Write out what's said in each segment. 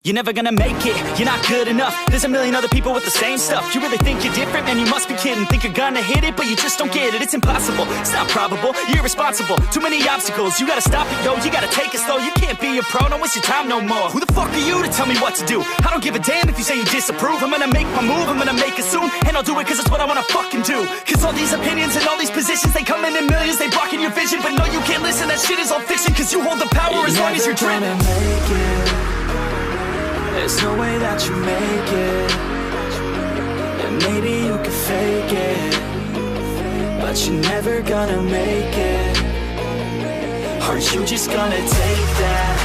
You're never gonna make it, you're not good enough. There's a million other people with the same stuff. You really think you're different? Man, you must be kidding. Think you're gonna hit it, but you just don't get it. It's impossible, it's not probable, you're irresponsible. Too many obstacles, you gotta stop it, yo. You gotta take it slow, you can't be a pro. Don't waste your time no more. Who the fuck are you to tell me what to do? I don't give a damn if you say you disapprove. I'm gonna make my move, I'm gonna make it soon. And I'll do it cause it's what I wanna fucking do. Cause all these opinions and all these positions, they come in millions, they blocking your vision. But no, you can't listen, that shit is all fiction. Cause you hold the power as long as you're dreaming. There's no way that you make it. And maybe you can fake it, but you're never gonna make it. Aren't you just gonna take that?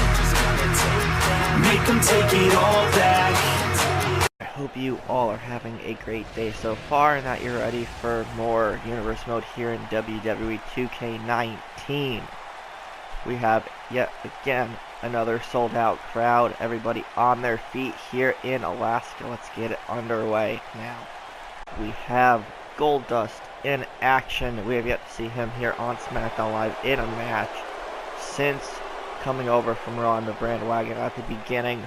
Make them take it all back. I hope you all are having a great day so far and that you're ready for more universe mode here in WWE 2K19. We have yet again another sold out crowd, everybody on their feet here in Alaska. Let's get it underway now. We have Goldust in action. We have yet to see him here on SmackDown Live in a match since coming over from Raw on the bandwagon at the beginning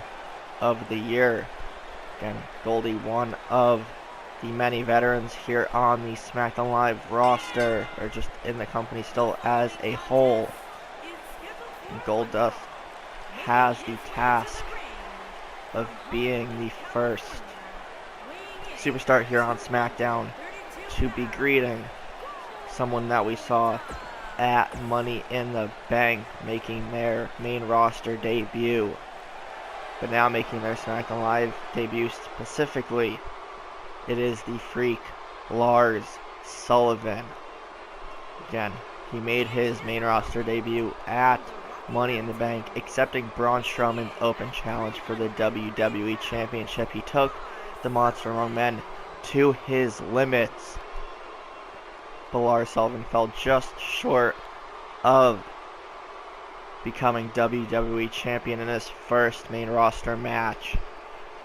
of the year. Again, Goldie, one of the many veterans here on the SmackDown Live roster, or just in the company still as a whole. And Goldust has the task of being the first superstar here on SmackDown to be greeting someone that we saw at Money in the Bank making their main roster debut, but now making their SmackDown Live debut specifically. It is the Freak Lars Sullivan. Again, he made his main roster debut at Money in the Bank, accepting Braun Strowman's open challenge for the WWE Championship. He took the Monster Among Men to his limits, but Lars Sullivan fell just short of becoming WWE Champion in his first main roster match.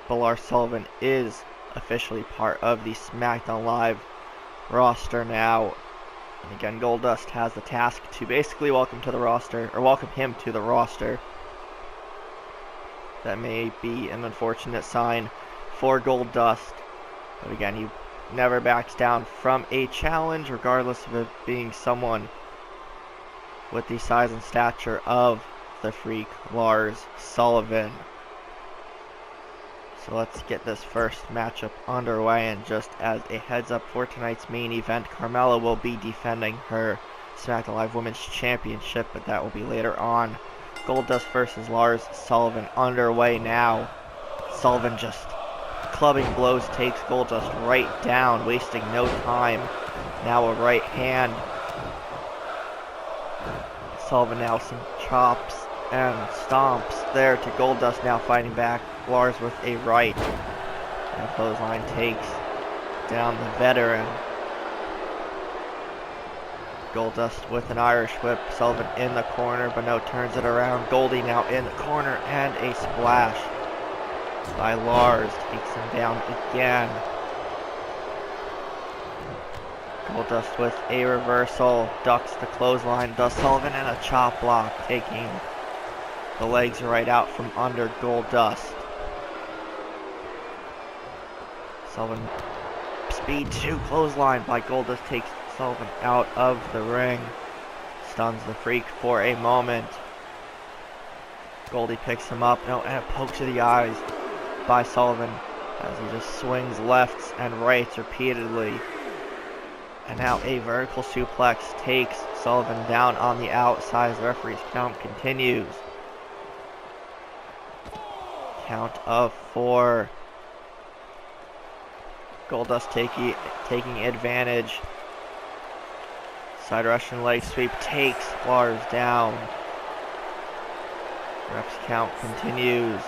But Lars Sullivan is officially part of the SmackDown Live roster now. And again, Goldust has the task to basically welcome him to the roster. That may be an unfortunate sign for Goldust, but again, he never backs down from a challenge, regardless of it being someone with the size and stature of the Freak Lars Sullivan. So let's get this first matchup underway, and just as a heads up for tonight's main event, Carmella will be defending her SmackDown Live Women's Championship, but that will be later on. Goldust versus Lars Sullivan underway now. Sullivan just clubbing blows, takes Goldust right down, wasting no time. Now a right hand. Sullivan now some chops and stomps there to Goldust, now fighting back. Lars with a right. And clothesline takes down the veteran. Goldust with an Irish whip. Sullivan in the corner, but no, turns it around. Goldie now in the corner, and a splash by Lars takes him down again. Goldust with a reversal, ducks the clothesline, does Sullivan in a chop block, taking the legs right out from under Goldust. Sullivan speed 2 clothesline by Goldust takes Sullivan out of the ring. Stuns the Freak for a moment. Goldie picks him up, and a poke to the eyes by Sullivan as he just swings lefts and rights repeatedly. And now a vertical suplex takes Sullivan down on the outside as the referee's count continues. Count of 4. Goldust taking advantage. Side Russian leg sweep takes Lars down. Ref's count continues.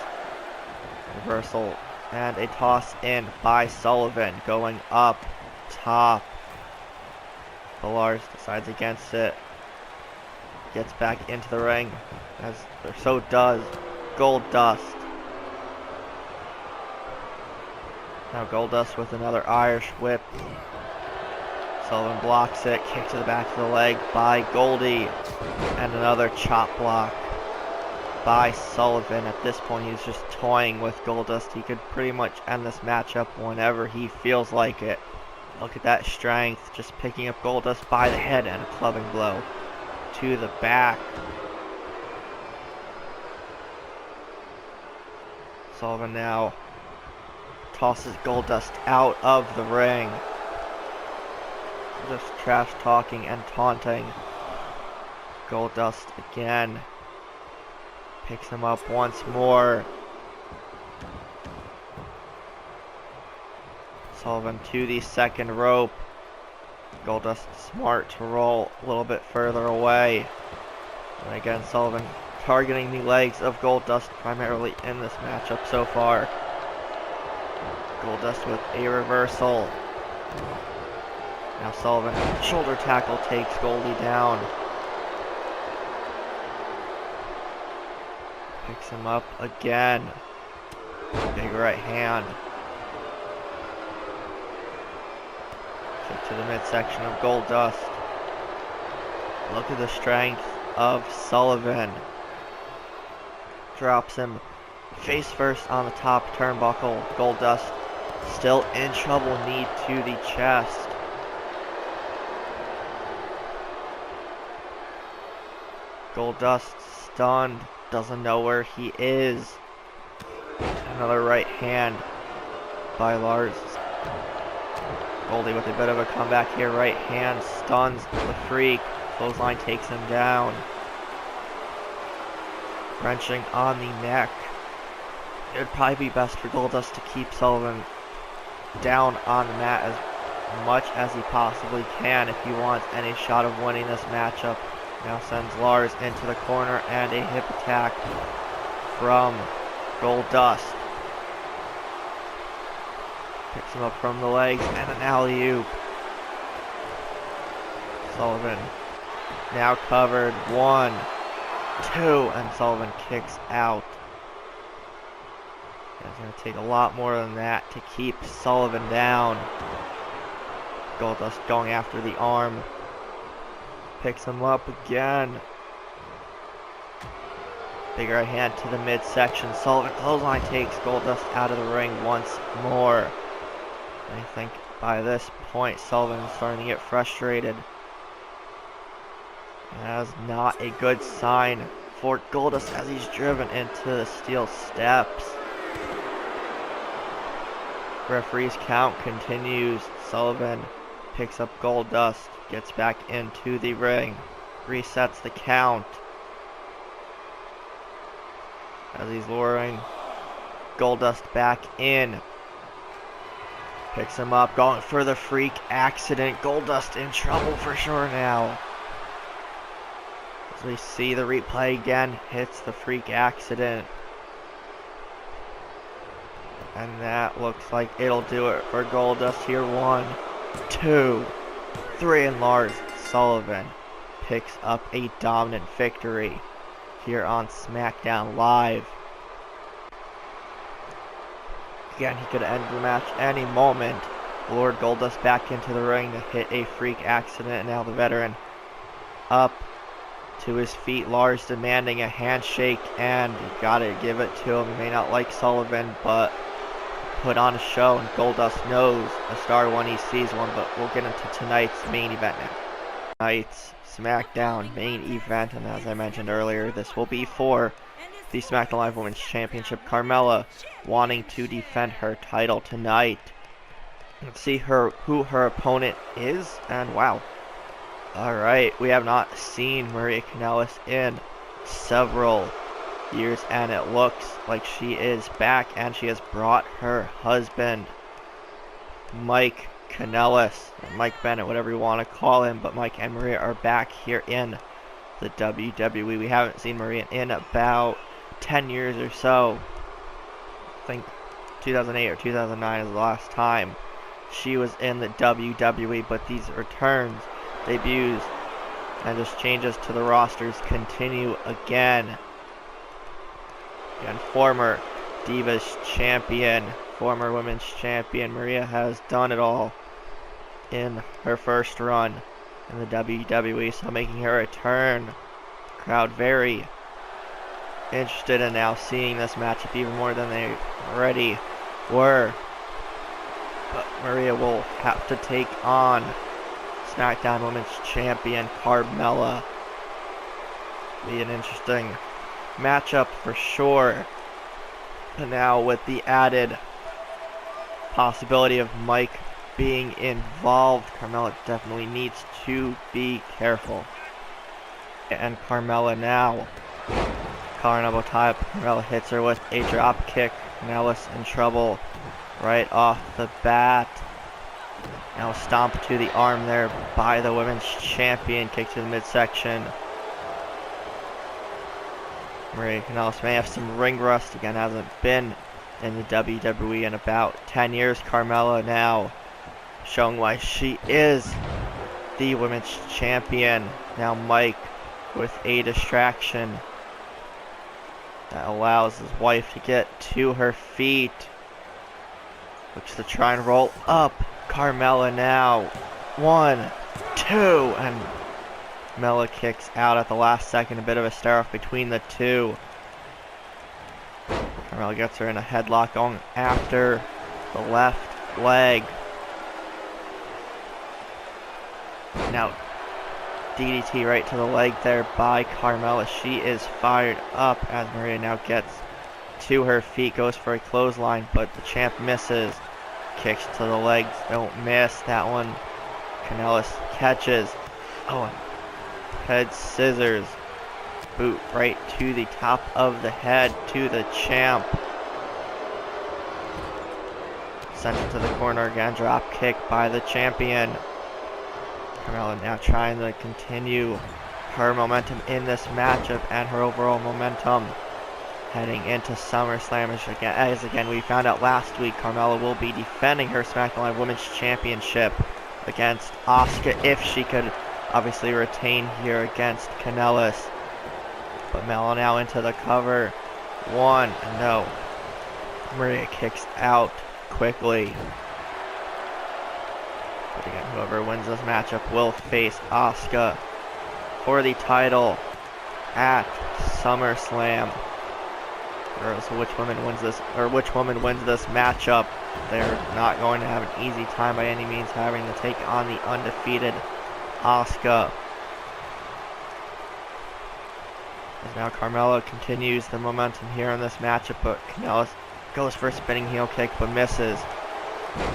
Reversal and a toss in by Sullivan, going up top. But Lars decides against it. Gets back into the ring, or so does Goldust. Now Goldust with another Irish whip. Sullivan blocks it, kick to the back of the leg by Goldie, and another chop block. by Sullivan. At this point, he's just toying with Goldust. He could pretty much end this matchup whenever he feels like it. Look at that strength, just picking up Goldust by the head and a clubbing blow to the back. Sullivan now tosses Goldust out of the ring. Just trash talking and taunting Goldust again. Picks him up once more. Sullivan to the second rope. Goldust smart to roll a little bit further away. And again, Sullivan targeting the legs of Goldust primarily in this matchup so far. Goldust with a reversal. Now Sullivan, shoulder tackle, takes Goldie down. Picks him up again. Big right hand. Kick to the midsection of Goldust. Look at the strength of Sullivan. Drops him face first on the top turnbuckle. Goldust still in trouble, knee to the chest. Goldust stunned, doesn't know where he is. Another right hand by Lars. Goldie with a bit of a comeback here. Right hand stuns the Freak. Clothesline takes him down. Wrenching on the neck. It would probably be best for Goldust to keep Sullivan down on the mat as much as he possibly can if he wants any shot of winning this matchup. Now sends Lars into the corner and a hip attack from Goldust. Picks him up from the legs and an alley-oop. Sullivan now covered. 1, 2, and Sullivan kicks out. It's going to take a lot more than that to keep Sullivan down. Goldust going after the arm. Picks him up again. Big right hand to the midsection. Sullivan clothesline takes Goldust out of the ring once more. I think by this point Sullivan is starting to get frustrated. That is not a good sign for Goldust as he's driven into the steel steps. Referee's count continues. Sullivan picks up Goldust, gets back into the ring, resets the count as he's luring Goldust back in. Picks him up, going for the Freak accident. Goldust in trouble for sure now. As we see the replay again, hits the Freak accident. And that looks like it'll do it for Goldust here. 1, 2, 3, and Lars Sullivan picks up a dominant victory here on SmackDown Live. Again, he could end the match any moment. Lured Goldust back into the ring to hit a Freak accident, and now the veteran up to his feet. Lars demanding a handshake, and you gotta give it to him. He may not like Sullivan, but put on a show, and Goldust knows a star when he sees one. But we'll get into tonight's main event now. Tonight's SmackDown main event, and as I mentioned earlier, this will be for the SmackDown Live Women's Championship. Carmella wanting to defend her title tonight. Let's see who her opponent is, and wow. Alright, we have not seen Maria Kanellis in several years, and it looks like she is back, and she has brought her husband, Mike Kanellis, or Mike Bennett, whatever you want to call him, but Mike and Maria are back here in the WWE. We haven't seen Maria in about 10 years or so. I think 2008 or 2009 is the last time she was in the WWE, but these returns, debuts, and just changes to the rosters continue again. And former Divas champion, former women's champion, Maria has done it all in her first run in the WWE, so making her return. Crowd very interested in now seeing this matchup even more than they already were. But Maria will have to take on SmackDown Women's Champion Carmella. Be an interesting matchup for sure. And now with the added possibility of Mike being involved, Carmella definitely needs to be careful. And Carmella now, collar and elbow tie up. Carmella hits her with a drop kick. Kanellis in trouble right off the bat. Now stomp to the arm there by the women's champion. Kick to the midsection. Maria Kanellis may have some ring rust. Again, hasn't been in the WWE in about 10 years. Carmella now showing why she is the women's champion. Now Mike with a distraction that allows his wife to get to her feet. Looks to try and roll up. Carmella now. 1, 2, and Mella kicks out at the last second. A bit of a stare off between the two. Carmella gets her in a headlock going after the left leg. Now DDT right to the leg there by Carmella. She is fired up as Maria now gets to her feet. Goes for a clothesline, but the champ misses. Kicks to the legs, don't miss. That one Kanellis catches. Oh, and head scissors. Boot right to the top of the head to the champ. Sent it to the corner again. Drop kick by the champion. Carmella now trying to continue her momentum in this matchup and her overall momentum heading into SummerSlam. As again we found out last week, Carmella will be defending her SmackDown Live Women's Championship against Asuka if she could obviously retain here against Kanellis. But Mella now into the cover. 1, no. Maria kicks out quickly. But again, whoever wins this matchup will face Asuka for the title at SummerSlam. So which woman wins this matchup? They're not going to have an easy time by any means, having to take on the undefeated Asuka. As now Carmella continues the momentum here in this matchup, but Kanellis goes for a spinning heel kick but misses.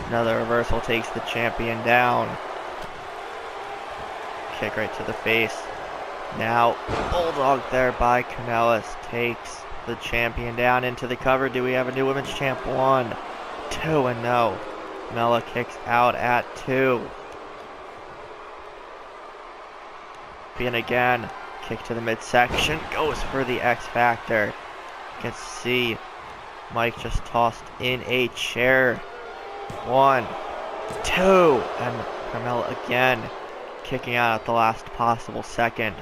Another reversal takes the champion down. Kick right to the face. Now bulldog there by Kanellis takes the champion down into the cover. Do we have a new women's champ? 1, 2, and no. Mella kicks out at 2. And again, kick to the midsection. Goes for the X Factor. You can see Mike just tossed in a chair. 1, 2, and Carmella again kicking out at the last possible second.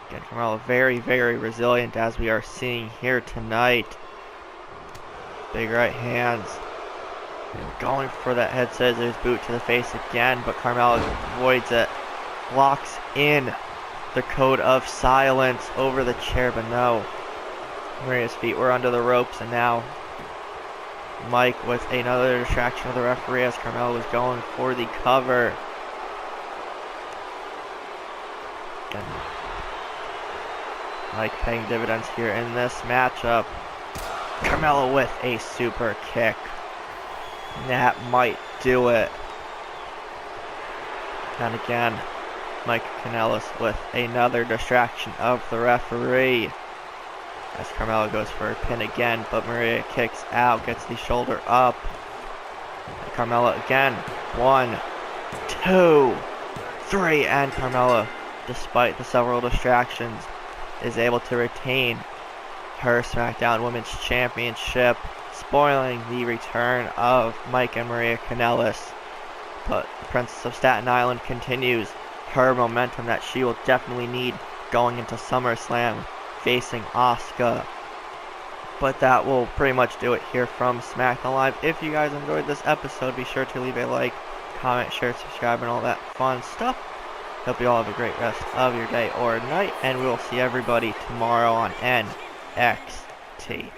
Again, Carmella very, very resilient as we are seeing here tonight. Big right hands. And going for that head scissors boot to the face again, but Carmella avoids it. Locks in the code of silence over the chair, but no. Maria's feet were under the ropes, and now Mike with another distraction of the referee as Carmella was going for the cover. Again, Mike paying dividends here in this matchup. Carmella with a super kick. That might do it. And again, Mike Kanellis with another distraction of the referee. As Carmella goes for a pin again, but Maria kicks out, gets the shoulder up. And Carmella again. 1, 2, 3, and Carmella, despite the several distractions, is able to retain her SmackDown Women's Championship, spoiling the return of Mike and Maria Kanellis. But the Princess of Staten Island continues her momentum that she will definitely need going into SummerSlam, facing Asuka. But that will pretty much do it here from SmackDown Live. If you guys enjoyed this episode, be sure to leave a like, comment, share, subscribe, and all that fun stuff. Hope you all have a great rest of your day or night, and we'll see everybody tomorrow on NXT.